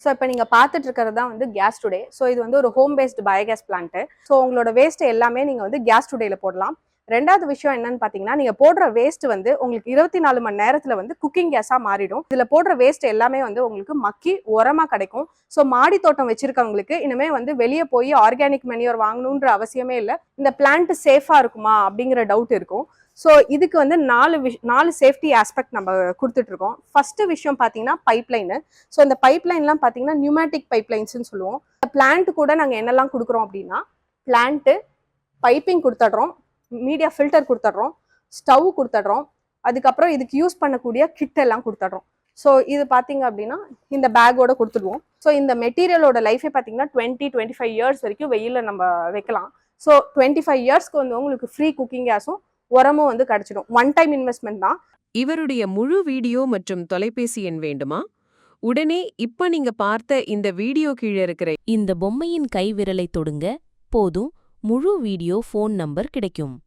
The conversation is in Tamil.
ஸோ இப்போ நீங்கள் பார்த்துட்டு இருக்கிறது தான் வந்து கேஸ் டுடே. ஸோ இது வந்து ஒரு home based biogas plant. So உங்களோட வேஸ்ட் எல்லாமே நீங்கள் வந்து கேஸ் டுடேல போடலாம். ரெண்டாவது விஷயம் என்னன்னு பார்த்தீங்கன்னா, நீங்கள் போடுற வேஸ்ட் வந்து உங்களுக்கு 24 மணி நேரத்தில் வந்து குக்கிங் கேஸாக மாறிடும். இதில் போடுற வேஸ்ட் எல்லாமே வந்து உங்களுக்கு மக்கி உரமாக கிடைக்கும். ஸோ மாடி தோட்டம் வச்சிருக்கவங்களுக்கு இனிமே வந்து வெளியே போய் ஆர்கானிக் மெனியூர் வாங்கணுன்ற அவசியமே இல்லை. இந்த பிளான்ட் சேஃபாக இருக்குமா அப்படிங்கிற டவுட் இருக்கும். ஸோ இதுக்கு வந்து 4 சேஃப்டி ஆஸ்பெக்ட் நம்ம கொடுத்துட்டு இருக்கோம். ஃபர்ஸ்ட் விஷயம் பார்த்தீங்கன்னா பைப்லைனு. ஸோ இந்த பைப்லைன்லாம் பார்த்தீங்கன்னா நியூமேட்டிக் பைப்லைன்ஸ்னு சொல்லுவோம். இந்த பிளான்ட் கூட நாங்கள் என்னெல்லாம் கொடுக்குறோம் அப்படின்னா, பிளான்ட்டு பைப்பிங் கொடுத்துட்றோம், மீடியா ஃபில்டர் கொடுத்துட்றோம், ஸ்டவ் கொடுத்துட்றோம், அதுக்கப்புறம் இதுக்கு யூஸ் பண்ணக்கூடிய கிட் எல்லாம் கொடுத்துட்றோம். ஸோ இது பார்த்தீங்க அப்படின்னா இந்த பேக்கோட கொடுத்துடுவோம். ஸோ இந்த மெட்டீரியலோட லைஃபே பார்த்தீங்கன்னா 20-25 இயர்ஸ் வரைக்கும் வெயிலில் நம்ம வைக்கலாம். ஸோ 25 இயர்ஸ்க்கு வந்து உங்களுக்கு ஃப்ரீ குக்கிங் கேஸும் உரமும் வந்து கிடைச்சிடும். ஒன் டைம் இன்வெஸ்ட்மெண்ட் தான். இவருடைய முழு வீடியோ மற்றும் தொலைபேசி எண் வேண்டுமா? உடனே இப்ப நீங்க பார்த்த இந்த வீடியோ கீழே இருக்கிற இந்த பொம்மையின் கை விரலை தொடுங்க போதும், முழு வீடியோ ஃபோன் நம்பர் கிடைக்கும்.